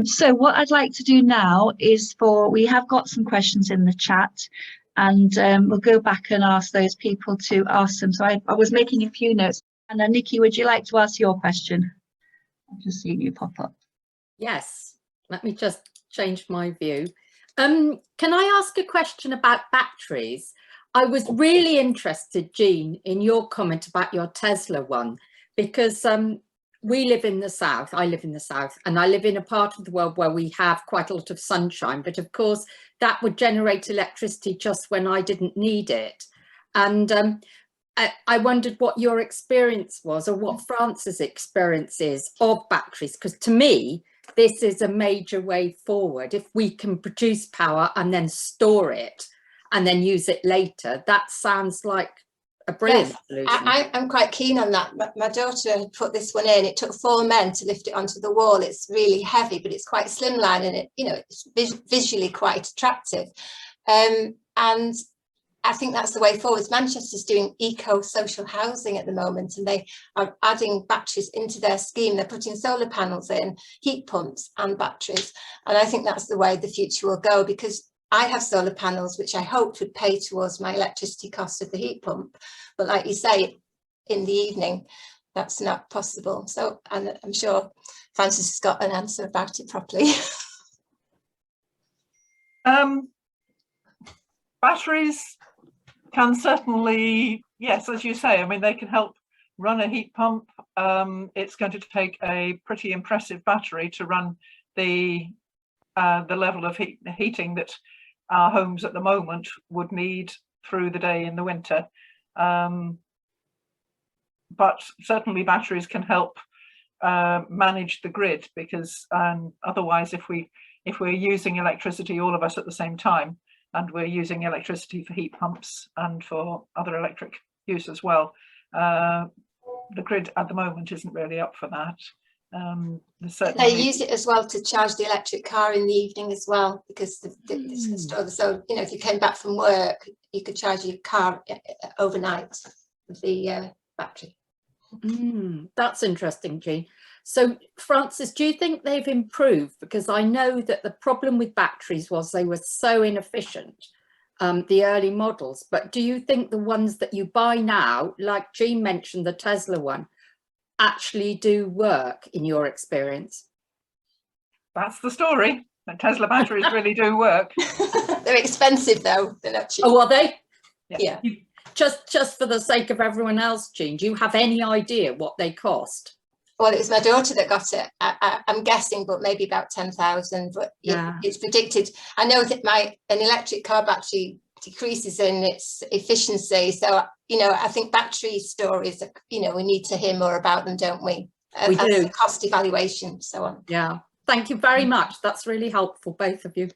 So what I'd like to do now is we have got some questions in the chat, and we'll go back and ask those people to ask them. So I was making a few notes. And Nikki, would you like to ask your question? I've just seen you pop up. Yes, let me just change my view. Can I ask a question about batteries? I was really interested, Jean, in your comment about your Tesla one, because we live in the south, I live in the south, and I live in a part of the world where we have quite a lot of sunshine, but of course that would generate electricity just when I didn't need it. And I wondered what your experience was, or what France's experience is of batteries, because to me, this is a major way forward. If we can produce power and then store it and then use it later, that sounds like a brilliant solution. I'm quite keen on that. My daughter had put this one in. It took 4 men to lift it onto the wall. It's really heavy, but it's quite slimline, and it, it's visually quite attractive. And I think that's the way forward. Manchester's doing eco-social housing at the moment, and they are adding batteries into their scheme. They're putting solar panels in, heat pumps and batteries. And I think that's the way the future will go, because I have solar panels, which I hoped would pay towards my electricity cost of the heat pump. But like you say, in the evening, that's not possible. So, and I'm sure Francis has got an answer about it properly. Batteries can certainly, yes, as you say, I mean, they can help run a heat pump. It's going to take a pretty impressive battery to run the level of heating that our homes at the moment would need through the day in the winter. But certainly batteries can help manage the grid, because otherwise if we're using electricity, all of us at the same time, and we're using electricity for heat pumps and for other electric use as well, the grid at the moment isn't really up for that. They use it as well to charge the electric car in the evening as well, because so if you came back from work, you could charge your car overnight with the battery. That's interesting, Jean. So Francis, do you think they've improved? Because I know that the problem with batteries was they were so inefficient, the early models, but do you think the ones that you buy now, like Jean mentioned, the Tesla one, actually do work in your experience? That's the story. The Tesla batteries really do work. They're expensive though, they're not cheap. Oh, are they? Yeah. Just for the sake of everyone else, Jean, do you have any idea what they cost? Well, it was my daughter that got it. I'm guessing, but maybe about 10,000. But yeah, it's predicted. I know that an electric car battery decreases in its efficiency. So, I think battery stories, we need to hear more about them, don't we? We do. Cost evaluation, so on. Yeah. Thank you very much. That's really helpful, both of you.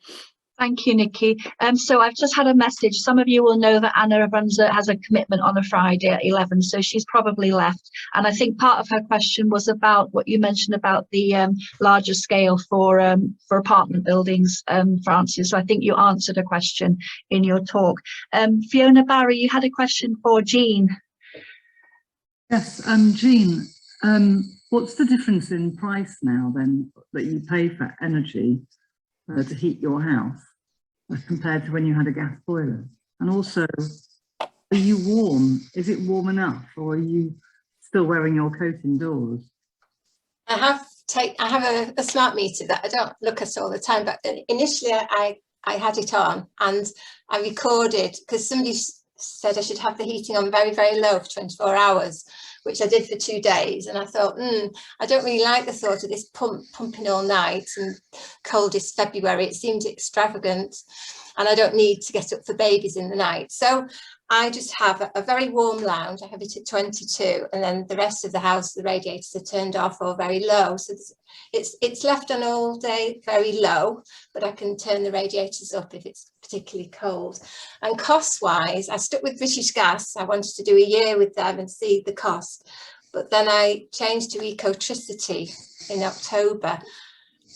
Thank you, Nikki. So I've just had a message. Some of you will know that Anna has a commitment on a Friday at 11, so she's probably left. And I think part of her question was about what you mentioned about the larger scale for apartment buildings, Francis. So I think you answered a question in your talk. Fiona Barry, you had a question for Jean. Yes, Jean, what's the difference in price now then that you pay for energy to heat your house compared to when you had a gas boiler? And also, are you warm? Is it warm enough, or are you still wearing your coat indoors? I have a smart meter that I don't look at all the time, but initially I had it on and I recorded, because somebody said I should have the heating on very, very low for 24 hours, which I did for 2 days. And I thought, I don't really like the thought of this pumping all night, and coldest February. It seemed extravagant, and I don't need to get up for babies in the night. So I just have a very warm lounge. I have it at 22, and then the rest of the house, the radiators are turned off or very low. So it's left on all day very low, but I can turn the radiators up if it's particularly cold. And cost-wise, I stuck with British Gas. I wanted to do a year with them and see the cost. But then I changed to Ecotricity in October,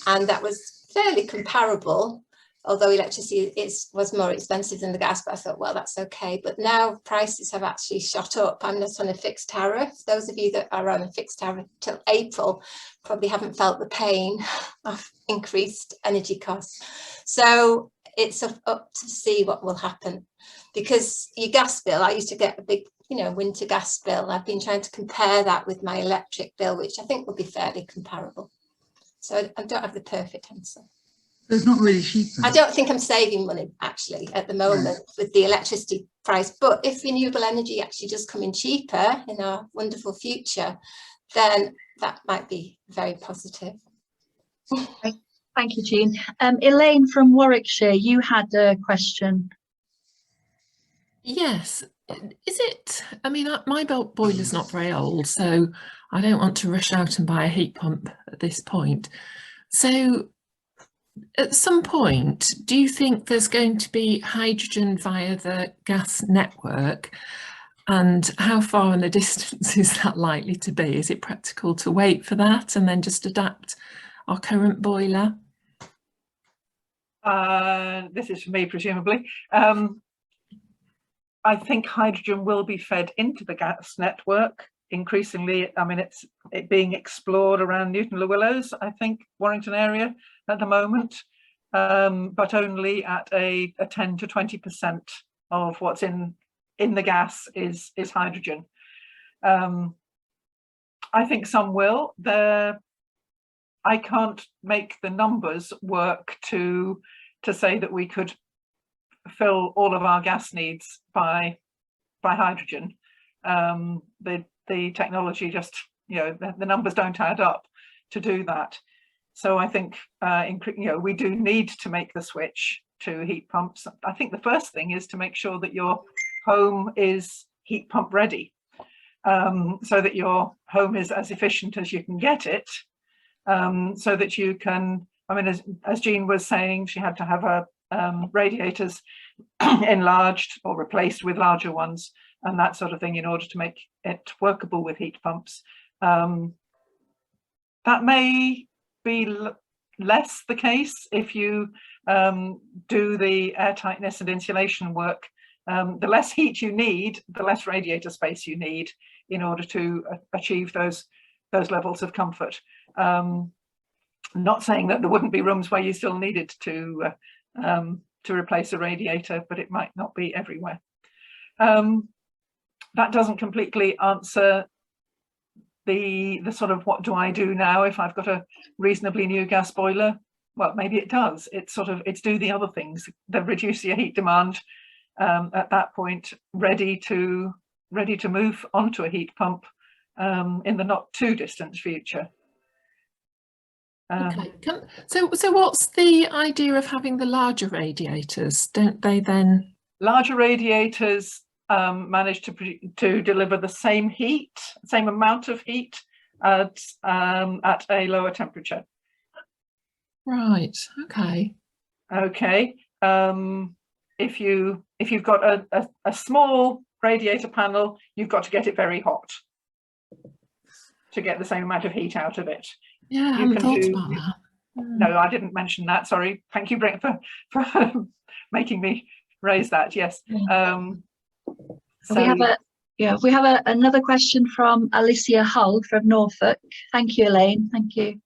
and that was fairly comparable. although electricity was more expensive than the gas, but I thought, well, that's okay. But now prices have actually shot up. I'm not on a fixed tariff. Those of you that are on a fixed tariff till April probably haven't felt the pain of increased energy costs. So it's up to see what will happen, because your gas bill, I used to get a big, you know, winter gas bill. I've been trying to compare that with my electric bill, which I think will be fairly comparable. So I don't have the perfect answer. So it's not really cheaper. I don't think I'm saving money actually at the moment with the electricity price, but if renewable energy actually does come in cheaper in our wonderful future, then that might be very positive. Thank you, Jean. Elaine from Warwickshire, you had a question. Yes. Is it, I mean, my boiler's not very old, so I don't want to rush out and buy a heat pump at this point. So at some point, do you think there's going to be hydrogen via the gas network? And how far in the distance is that likely to be? Is it practical to wait for that and then just adapt our current boiler? This is for me, presumably. I think hydrogen will be fed into the gas network increasingly. I mean, it's being explored around Newton Le Willows, I think, Warrington area at the moment, but only at a 10 to 20% of what's in the gas is hydrogen. I think some will. I can't make the numbers work to say that we could fill all of our gas needs by hydrogen. The technology just, you know, the numbers don't add up to do that. So I think, you know, we do need to make the switch to heat pumps. I think the first thing is to make sure that your home is heat pump ready, so that your home is as efficient as you can get it, so that you can, I mean, as Jean was saying, she had to have her radiators enlarged or replaced with larger ones and that sort of thing in order to make it workable with heat pumps. That may be less the case if you do the airtightness and insulation work. The less heat you need, the less radiator space you need in order to achieve those levels of comfort. Not saying that there wouldn't be rooms where you still needed to replace a radiator, but it might not be everywhere. That doesn't completely answer the sort of what do I do now if I've got a reasonably new gas boiler. Well, maybe it does. It's do the other things that reduce your heat demand at that point, ready to move onto a heat pump in the not too distant future. Okay. So what's the idea of having the larger radiators? Don't they then? Larger radiators manage to deliver the same amount of heat at a lower temperature. Right. Okay. Okay. If you've got a small radiator panel, you've got to get it very hot to get the same amount of heat out of it. Yeah, I hadn't thought about that. No, I didn't mention that. Sorry. Thank you, Brent, for making me raise that. Yes. So we have another question from Alicia Hull from Norfolk. Thank you, Elaine. Thank you.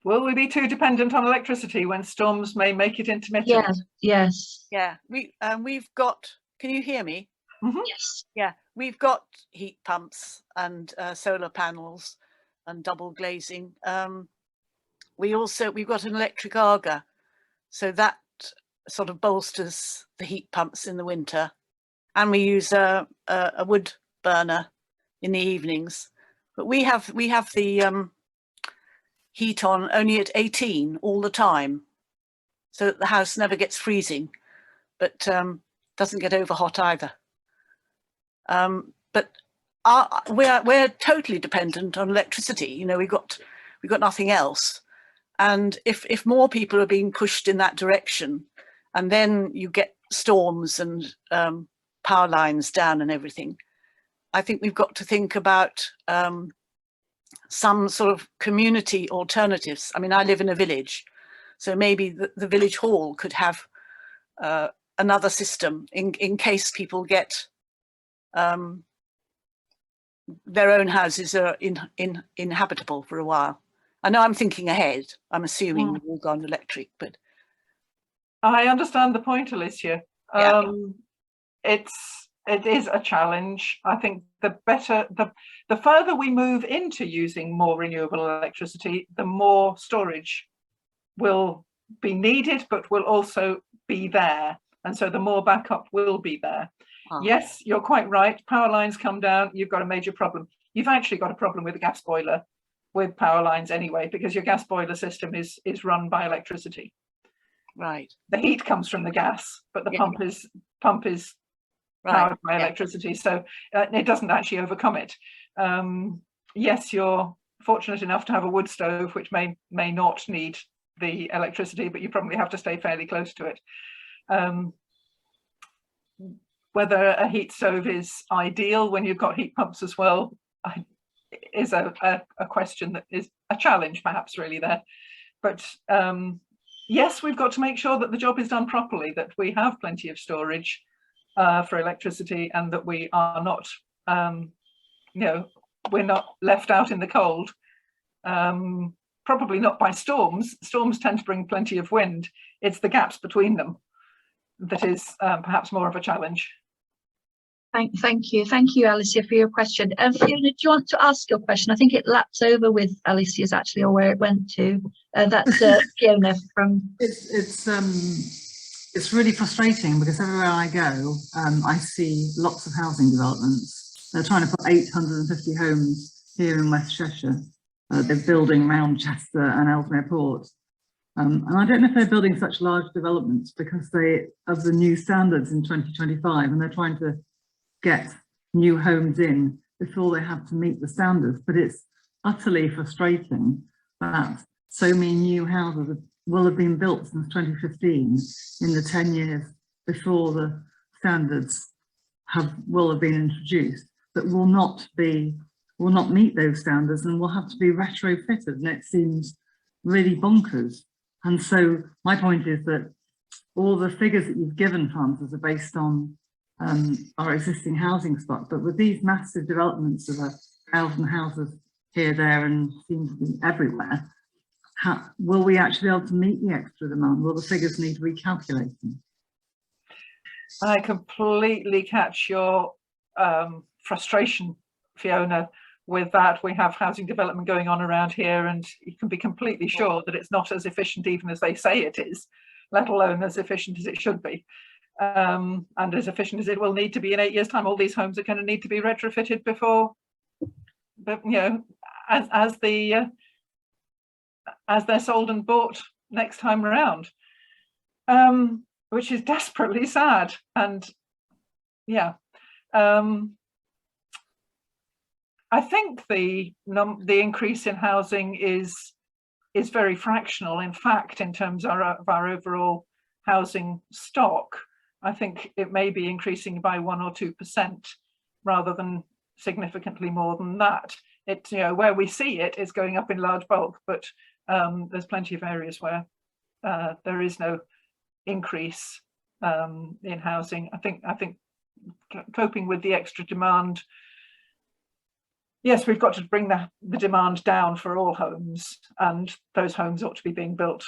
Will we be too dependent on electricity when storms may make it intermittent? Yes. Yes. Yeah, we've got. Can you hear me? Mm-hmm. Yes. Yeah, we've got heat pumps and solar panels and double glazing. We've got an electric Aga, so that sort of bolsters the heat pumps in the winter, and we use a wood burner in the evenings. But we have the heat on only at 18 all the time, so that the house never gets freezing, but doesn't get over hot either. But we're totally dependent on electricity. You know, we've got nothing else. And if more people are being pushed in that direction, and then you get storms and power lines down and everything, I think we've got to think about some sort of community alternatives. I mean, I live in a village, so maybe the village hall could have another system in case people get their own houses are inhabitable for a while. I know I'm thinking ahead. I'm assuming we've all gone electric, but I understand the point, Alicia. Yeah. It is a challenge. I think the further we move into using more renewable electricity, the more storage will be needed, but will also be there. And so the more backup will be there. Yes, you're quite right. Power lines come down, you've got a major problem. You've actually got a problem with a gas boiler with power lines anyway, because your gas boiler system is run by electricity. Right. The heat comes from the gas, but the pump is Right. powered by electricity, so it doesn't actually overcome it. Yes, you're fortunate enough to have a wood stove, which may not need the electricity, but you probably have to stay fairly close to it. Whether a heat stove is ideal when you've got heat pumps as well is a question that is a challenge, perhaps, really there. But yes, we've got to make sure that the job is done properly, that we have plenty of storage for electricity, and that we are not, we're not left out in the cold. Probably not by storms. Storms tend to bring plenty of wind. It's the gaps between them that is perhaps more of a challenge. Thank you, Alicia, for your question. Fiona, do you want to ask your question? I think it laps over with Alicia's actually, or where it went to. That's Fiona from. It's really frustrating because everywhere I go, I see lots of housing developments. They're trying to put 850 homes here in West Cheshire. They're building around Chester and Ellesmere Port. And I don't know if they're building such large developments because of the new standards in 2025, and they're trying to get new homes in before they have to meet the standards. But it's utterly frustrating that so many new houses will have been built since 2015 in the 10 years before the standards will have been introduced, that will not meet those standards and will have to be retrofitted, and it seems really bonkers. And so my point is that all the figures that you've given, Frances, are based on our existing housing stock, but with these massive developments of 1,000 houses here, there, and seem to be everywhere, will we actually be able to meet the extra demand? Will the figures need recalculating? I completely catch your frustration, Fiona, with that. We have housing development going on around here, and you can be completely sure that it's not as efficient even as they say it is, let alone as efficient as it should be. And as efficient as it will need to be in 8 years' time. All these homes are going to need to be retrofitted before, but as they're sold and bought next time around, which is desperately sad. And I think the increase in housing is very fractional. In fact, in terms of our overall housing stock, I think it may be increasing by 1 or 2% rather than significantly more than that. It, where we see it is going up in large bulk, but there's plenty of areas where there is no increase in housing. I think coping with the extra demand, yes, we've got to bring the demand down for all homes, and those homes ought to be being built,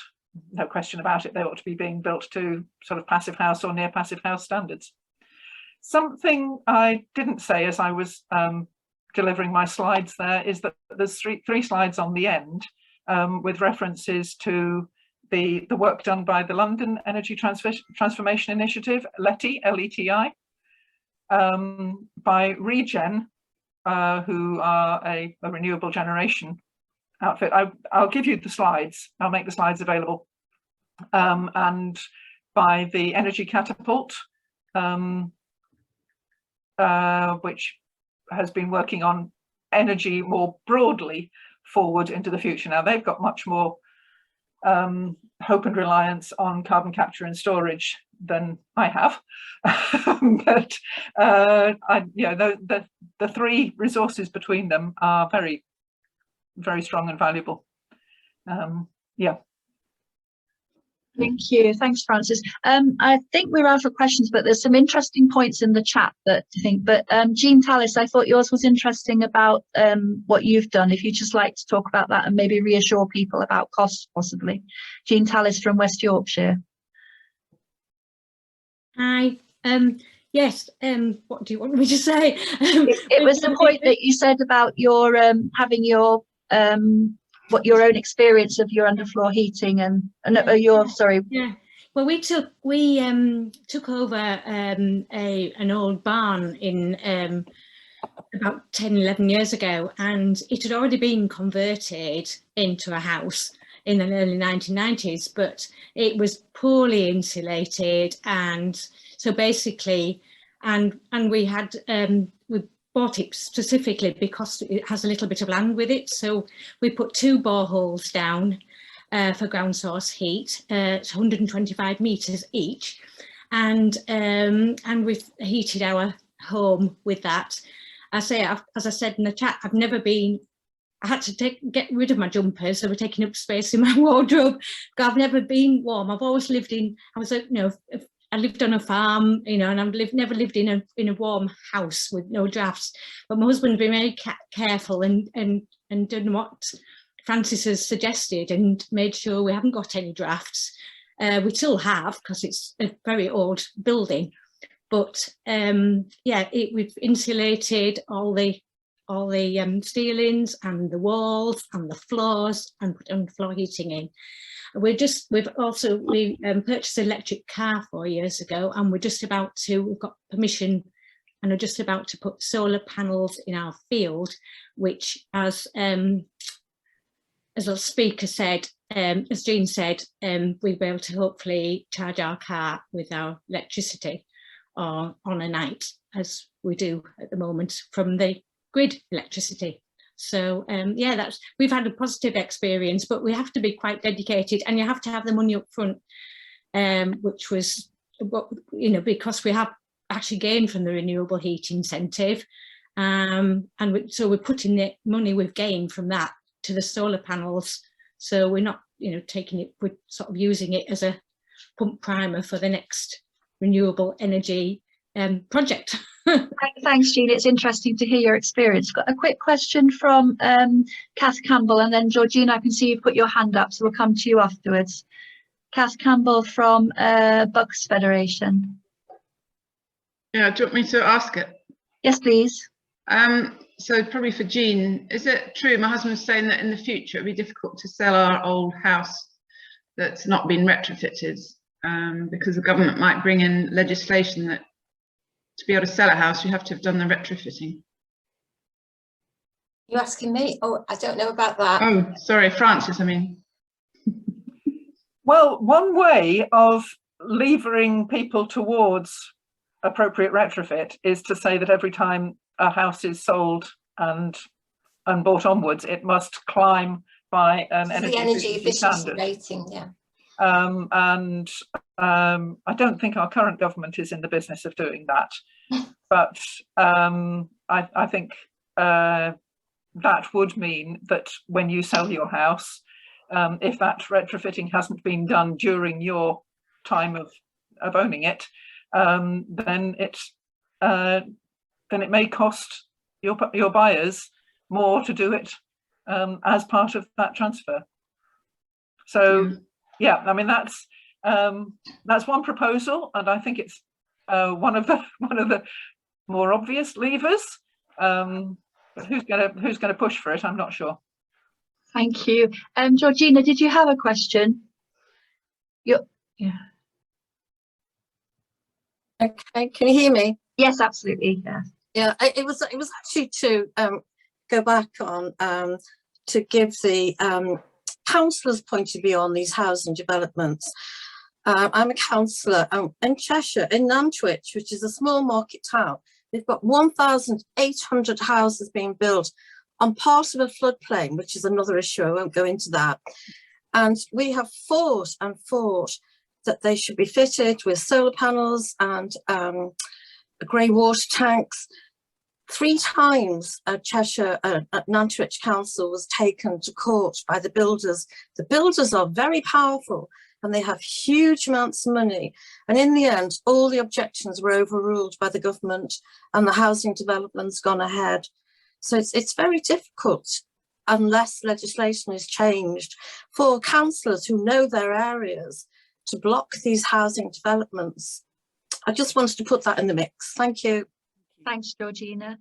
no question about it, they ought to be being built to sort of passive house or near passive house standards. Something I didn't say as I was delivering my slides there is that there's three slides on the end with references to the work done by the London Energy Transformation Initiative, LETI, L-E-T-I, by Regen, who are a renewable generation outfit. I'll give you the slides. I'll make the slides available. And by the Energy Catapult, which has been working on energy more broadly forward into the future. Now they've got much more hope and reliance on carbon capture and storage than I have, but the three resources between them are very very strong and valuable. Yeah. Thank you. Thanks, Francis. I think we're out of questions, but there's some interesting points in the chat that I think, but Jean Tallis, I thought yours was interesting about what you've done. If you'd just like to talk about that and maybe reassure people about costs, possibly. Jean Tallis from West Yorkshire. Hi. Yes. What do you want me to say? It was the point that you said about your having your what your own experience of your underfloor heating and your sorry. Yeah. Well, we took over an old barn in about 10, 11 years ago, and it had already been converted into a house in the early 1990s, but it was poorly insulated, and so basically, and we had we bought it specifically because it has a little bit of land with it, so we put 2 boreholes down for ground source heat, 125 meters each, and we've heated our home with that. As I said in the chat, I've never been. I had to get rid of my jumpers, they were taking up space in my wardrobe. I've never been warm. I've always lived in. I lived on a farm, and I've never lived in a warm house with no drafts. But my husband's been very careful and done what Francis has suggested and made sure we haven't got any drafts. We still have, because it's a very old building. But yeah, we've insulated all the ceilings and the walls and the floors and put underfloor heating in. We purchased an electric car 4 years ago, and we've got permission and are just about to put solar panels in our field, which as our speaker said, as Jean said, we'll be able to hopefully charge our car with our electricity on a night, as we do at the moment from the grid electricity. So yeah, we've had a positive experience, but we have to be quite dedicated, and you have to have the money up front, which was, because we have actually gained from the renewable heat incentive, so we're putting the money we've gained from that to the solar panels. So we're not, taking it, we're sort of using it as a pump primer for the next renewable energy project. Thanks, Jean. It's interesting to hear your experience. Got a quick question from Kath Campbell, and then Georgina, I can see you've put your hand up, so we'll come to you afterwards. Kath Campbell from Bucks Federation. Yeah, do you want me to ask it? Yes, please. So probably for Jean, is it true, my husband was saying that in the future it'd be difficult to sell our old house that's not been retrofitted, because the government might bring in legislation that to be able to sell a house, you have to have done the retrofitting. You asking me? Oh, I don't know about that. Oh, sorry, Francis, I mean. Well, one way of levering people towards appropriate retrofit is to say that every time a house is sold and bought onwards, it must climb by an energy efficiency standard rating, yeah. I don't think our current government is in the business of doing that, but I think that would mean that when you sell your house, if that retrofitting hasn't been done during your time of owning it, then it may cost your buyers more to do it as part of that transfer. So yeah, I mean that's one proposal, and I think it's one of the more obvious levers. But who's gonna push for it? I'm not sure. Thank you. Georgina, did you have a question? Yeah. Okay, can you hear me? Yes, absolutely. Yeah. Yeah, it was actually to go back on to give the councillor's point of view on these housing developments. I'm a councillor in Cheshire, in Nantwich, which is a small market town. They've got 1,800 houses being built on part of a floodplain, which is another issue. I won't go into that. And we have fought that they should be fitted with solar panels and grey water tanks. 3 times Cheshire, Nantwich Council was taken to court by the builders. The builders are very powerful and they have huge amounts of money. And in the end, all the objections were overruled by the government and the housing development's gone ahead. So it's very difficult, unless legislation is changed, for councillors who know their areas to block these housing developments. I just wanted to put that in the mix. Thank you. Thanks, Georgina.